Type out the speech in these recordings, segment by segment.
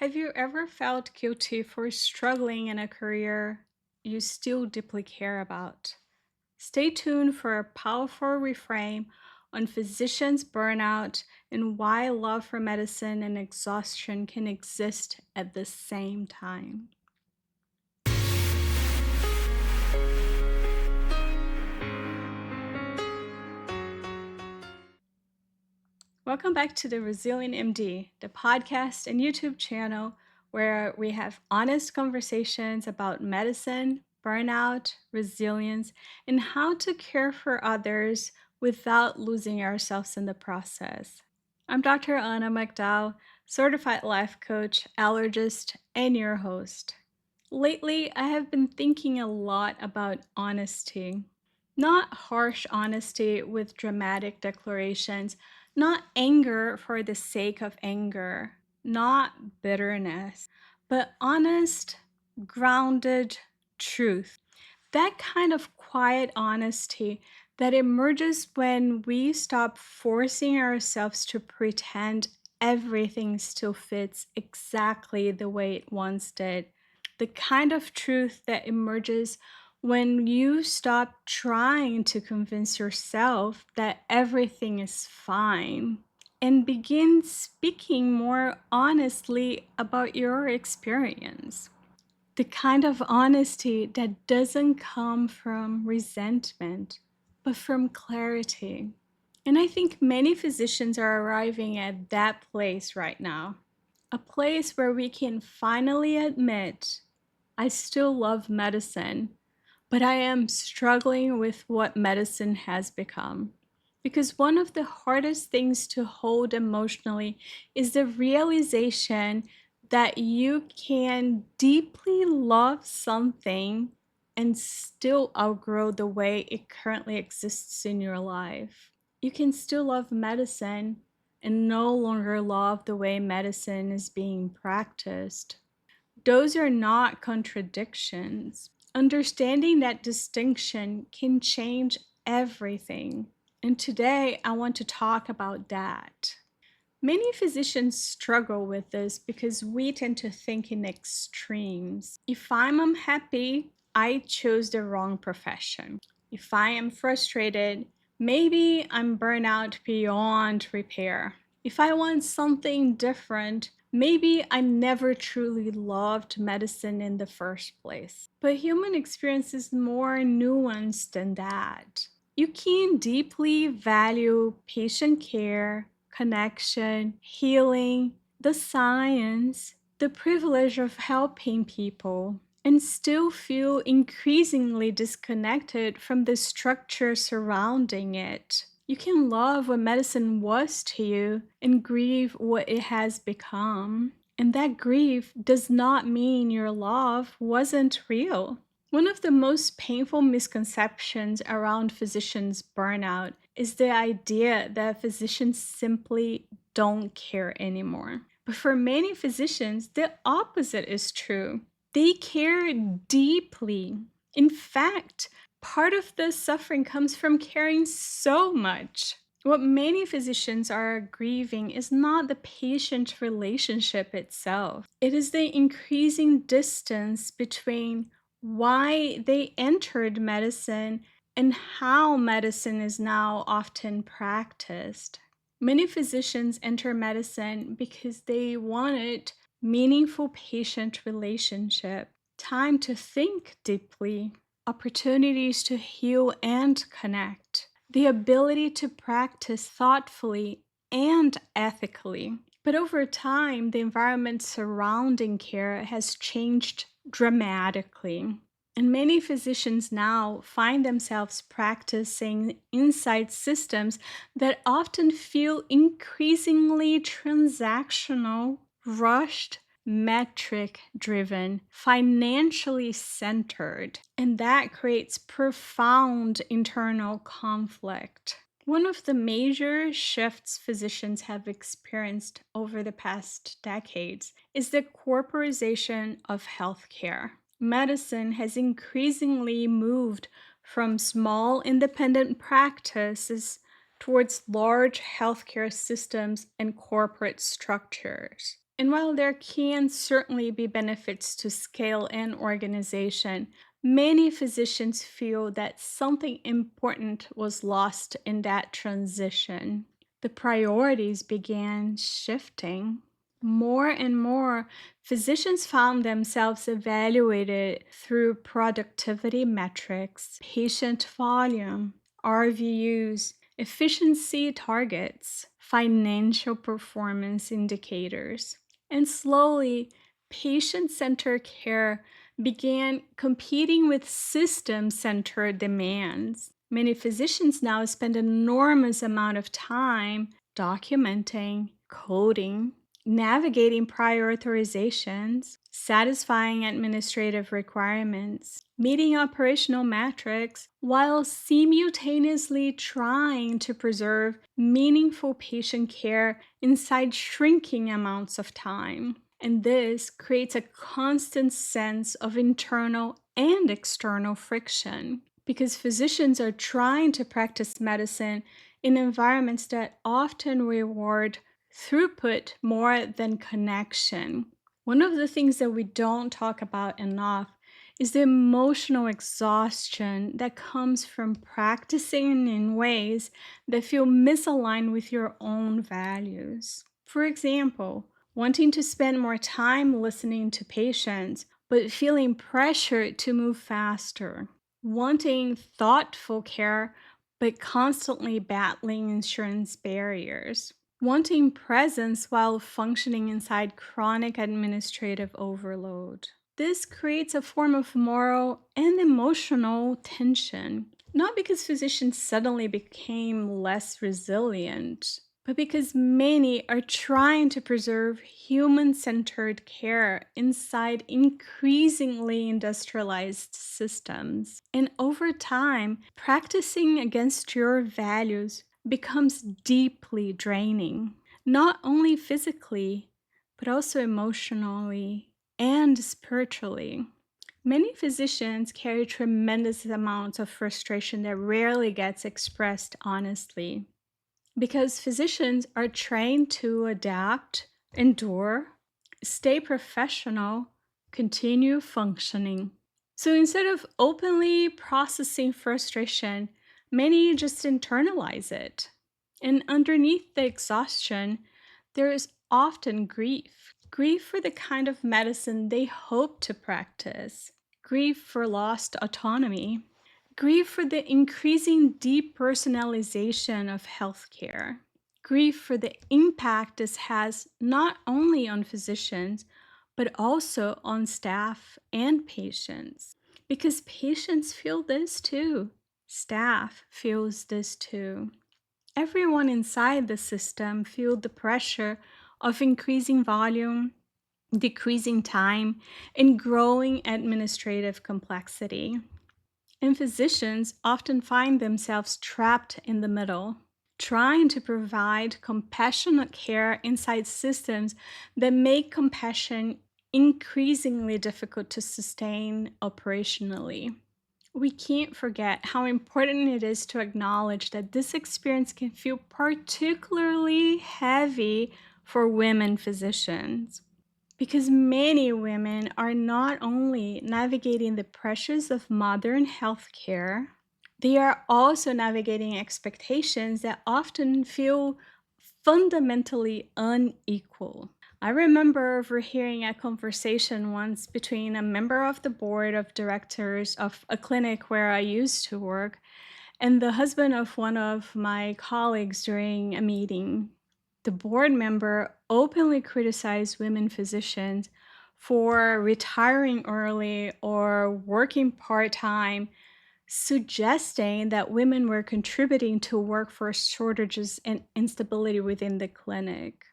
Have you ever felt guilty for struggling in a career you still deeply care about? Stay tuned for a powerful reframe on physicians' burnout and why love for medicine and exhaustion can exist at the same time. Welcome back to the Resilient MD, the podcast and YouTube channel where we have honest conversations about medicine, burnout, resilience, and how to care for others without losing ourselves in the process. I'm Dr. Anna McDowell, certified life coach, allergist, and your host. Lately, I have been thinking a lot about honesty. Not harsh honesty with dramatic declarations, not anger for the sake of anger, not bitterness, but honest, grounded truth. That kind of quiet honesty that emerges when we stop forcing ourselves to pretend everything still fits exactly the way it once did. The kind of truth that emerges when you stop trying to convince yourself that everything is fine and begin speaking more honestly about your experience. The kind of honesty that doesn't come from resentment, but from clarity. And I think many physicians are arriving at that place right now. A place where we can finally admit, I still love medicine, but I am struggling with what medicine has become. Because one of the hardest things to hold emotionally is the realization that you can deeply love something and still outgrow the way it currently exists in your life. You can still love medicine and no longer love the way medicine is being practiced. Those are not contradictions. Understanding that distinction can change everything. And today I want to talk about that. Many physicians struggle with this because we tend to think in extremes. If I'm unhappy, I chose the wrong profession. If I am frustrated, maybe I'm burnout beyond repair. If I want something different, maybe I never truly loved medicine in the first place. But human experience is more nuanced than that. You can deeply value patient care, connection, healing, the science, the privilege of helping people, and still feel increasingly disconnected from the structure surrounding it. You can love what medicine was to you and grieve what it has become. And that grief does not mean your love wasn't real. One of the most painful misconceptions around physicians' burnout is the idea that physicians simply don't care anymore. But for many physicians, the opposite is true. They care deeply. In fact, part of the suffering comes from caring so much. What many physicians are grieving is not the patient relationship itself. It is the increasing distance between why they entered medicine and how medicine is now often practiced. Many physicians enter medicine because they wanted meaningful patient relationship, time to think deeply, opportunities to heal and connect, the ability to practice thoughtfully and ethically. But over time, the environment surrounding care has changed dramatically. And many physicians now find themselves practicing inside systems that often feel increasingly transactional, rushed, metric driven, financially centered, and that creates profound internal conflict. One of the major shifts physicians have experienced over the past decades is the corporatization of healthcare. Medicine has increasingly moved from small independent practices towards large healthcare systems and corporate structures. And while there can certainly be benefits to scale and organization, many physicians feel that something important was lost in that transition. The priorities began shifting. More and more, physicians found themselves evaluated through productivity metrics, patient volume, RVUs, efficiency targets, financial performance indicators. And slowly, patient centered care began competing with system centered demands. Many physicians now spend an enormous amount of time documenting, coding, navigating prior authorizations, satisfying administrative requirements, meeting operational metrics, while simultaneously trying to preserve meaningful patient care inside shrinking amounts of time. And this creates a constant sense of internal and external friction because physicians are trying to practice medicine in environments that often reward throughput more than connection. One of the things that we don't talk about enough is the emotional exhaustion that comes from practicing in ways that feel misaligned with your own values. For example, wanting to spend more time listening to patients, but feeling pressured to move faster. Wanting thoughtful care, but constantly battling insurance barriers. Wanting presence while functioning inside chronic administrative overload. This creates a form of moral and emotional tension, not because physicians suddenly became less resilient, but because many are trying to preserve human centered care inside increasingly industrialized systems. And over time, practicing against your values becomes deeply draining, not only physically, but also emotionally and spiritually. Many physicians carry tremendous amounts of frustration that rarely gets expressed honestly because physicians are trained to adapt, endure, stay professional, continue functioning. So instead of openly processing frustration, many just internalize it. And underneath the exhaustion, there is often grief. Grief for the kind of medicine they hope to practice, grief for lost autonomy, grief for the increasing depersonalization of healthcare, grief for the impact this has not only on physicians, but also on staff and patients. Because patients feel this too, staff feels this too. Everyone inside the system feels the pressure of increasing volume, decreasing time, and growing administrative complexity. And physicians often find themselves trapped in the middle, trying to provide compassionate care inside systems that make compassion increasingly difficult to sustain operationally. We can't forget how important it is to acknowledge that this experience can feel particularly heavy for women physicians. Because many women are not only navigating the pressures of modern healthcare, they are also navigating expectations that often feel fundamentally unequal. I remember overhearing a conversation once between a member of the board of directors of a clinic where I used to work and the husband of one of my colleagues during a meeting. The board member openly criticized women physicians for retiring early or working part time, suggesting that women were contributing to workforce shortages and instability within the clinic.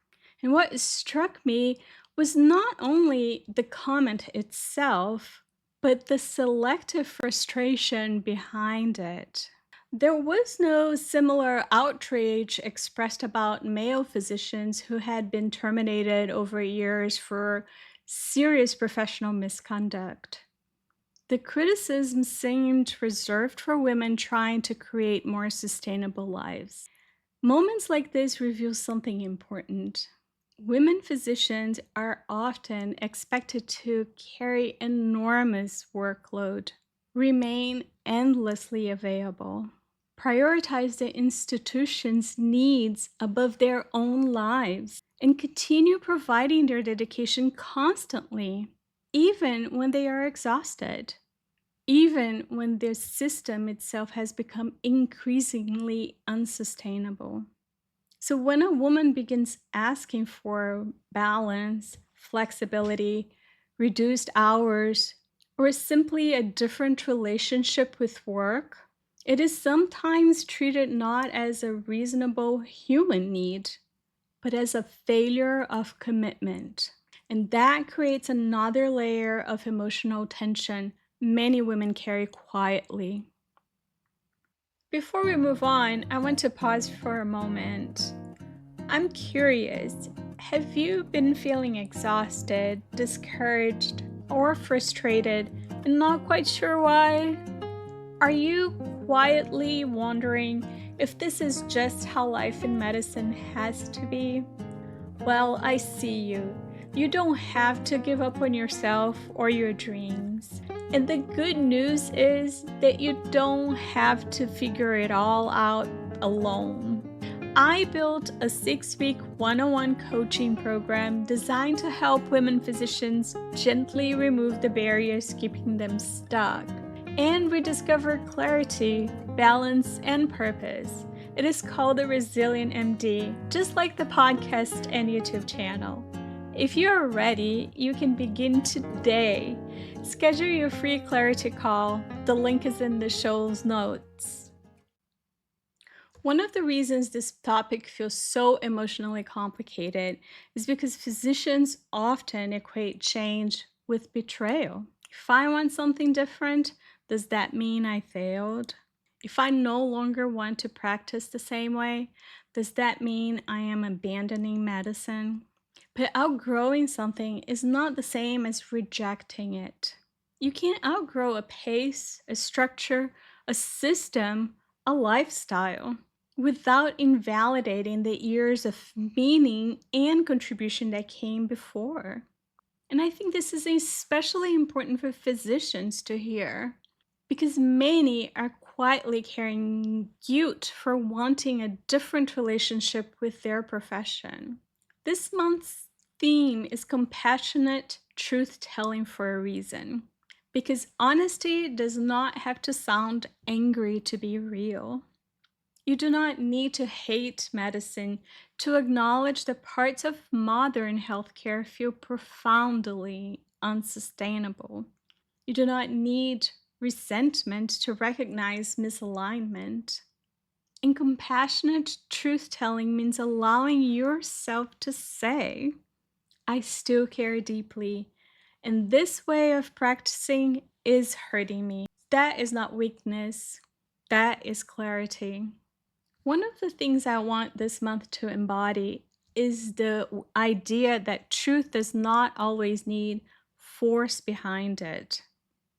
And what struck me was not only the comment itself, but the selective frustration behind it. There was no similar outrage expressed about male physicians who had been terminated over years for serious professional misconduct. The criticism seemed reserved for women trying to create more sustainable lives. Moments like this reveal something important. Women physicians are often expected to carry enormous workload, remain endlessly available, prioritize the institution's needs above their own lives, and continue providing their dedication constantly, even when they are exhausted, even when the system itself has become increasingly unsustainable. So, when a woman begins asking for balance, flexibility, reduced hours, or simply a different relationship with work, it is sometimes treated not as a reasonable human need, but as a failure of commitment. And that creates another layer of emotional tension many women carry quietly. Before we move on, I want to pause for a moment. I'm curious, have you been feeling exhausted, discouraged, or frustrated and not quite sure why? Are you quietly wondering if this is just how life in medicine has to be? Well, I see you. You don't have to give up on yourself or your dreams. And the good news is that you don't have to figure it all out alone. I built a 6-week one-on-one coaching program designed to help women physicians gently remove the barriers keeping them stuck and rediscover clarity, balance, and purpose. It is called the Resilient MD, just like the podcast and YouTube channel. If you are ready, you can begin today. Schedule your free clarity call. The link is in the show's notes. One of the reasons this topic feels so emotionally complicated is because physicians often equate change with betrayal. If I want something different, does that mean I failed? If I no longer want to practice the same way, does that mean I am abandoning medicine? But outgrowing something is not the same as rejecting it. You can't outgrow a pace, a structure, a system, a lifestyle without invalidating the years of meaning and contribution that came before. And I think this is especially important for physicians to hear because many are quietly carrying guilt for wanting a different relationship with their profession. This month's theme is compassionate truth telling for a reason because honesty does not have to sound angry to be real. You do not need to hate medicine to acknowledge that parts of modern healthcare feel profoundly unsustainable. You do not need resentment to recognize misalignment. And compassionate truth telling means allowing yourself to say, I still care deeply, and this way of practicing is hurting me. That is not weakness, that is clarity. One of the things I want this month to embody is the idea that truth does not always need force behind it.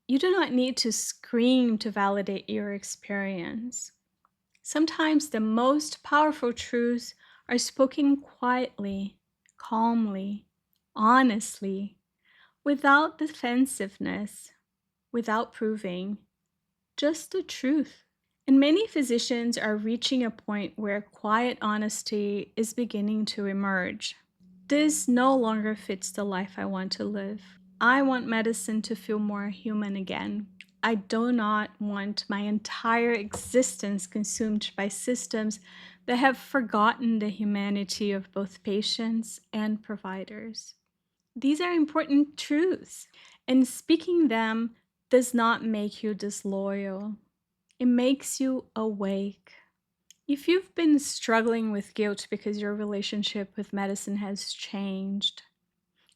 You do not need to scream to validate your experience. Sometimes the most powerful truths are spoken quietly, calmly, honestly, without defensiveness, without proving, just the truth. And many physicians are reaching a point where quiet honesty is beginning to emerge. This no longer fits the life I want to live. I want medicine to feel more human again. I do not want my entire existence consumed by systems that have forgotten the humanity of both patients and providers. These are important truths, and speaking them does not make you disloyal. It makes you awake. If you've been struggling with guilt because your relationship with medicine has changed,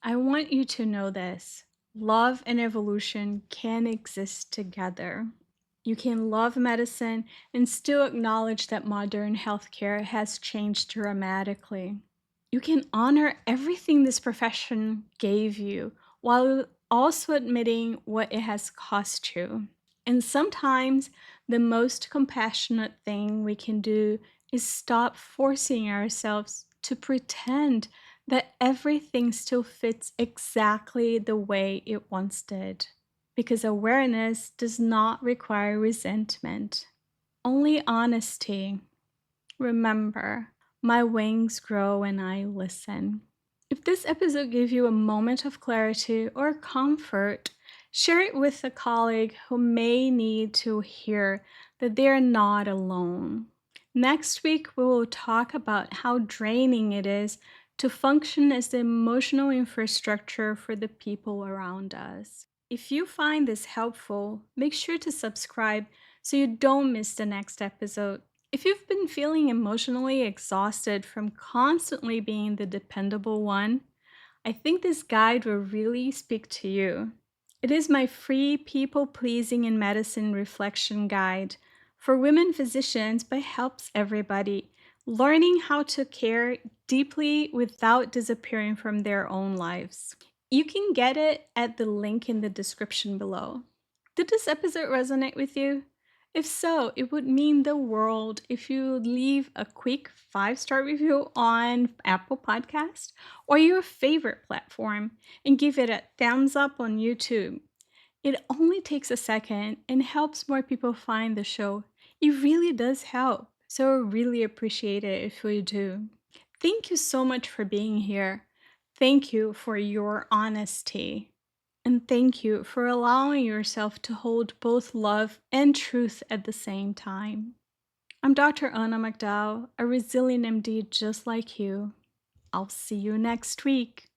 I want you to know this. Love and evolution can exist together. You can love medicine and still acknowledge that modern healthcare has changed dramatically. You can honor everything this profession gave you while also admitting what it has cost you. And sometimes the most compassionate thing we can do is stop forcing ourselves to pretend that everything still fits exactly the way it once did. Because awareness does not require resentment, only honesty. Remember, my wings grow when I listen. If this episode gave you a moment of clarity or comfort, share it with a colleague who may need to hear that they're not alone. Next week, we will talk about how draining it is to function as the emotional infrastructure for the people around us. If you find this helpful, make sure to subscribe so you don't miss the next episode. If you've been feeling emotionally exhausted from constantly being the dependable one, I think this guide will really speak to you. It is my free people pleasing in medicine reflection guide for women physicians, but helps everybody learning how to care deeply without disappearing from their own lives. You can get it at the link in the description below. Did this episode resonate with you? If so, it would mean the world if you would leave a quick 5-star review on Apple Podcast or your favorite platform and give it a thumbs up on YouTube. It only takes a second and helps more people find the show. It really does help. So I really appreciate it if you do. Thank you so much for being here. Thank you for your honesty. And thank you for allowing yourself to hold both love and truth at the same time. I'm Dr. Anna McDowell, a resilient MD just like you. I'll see you next week.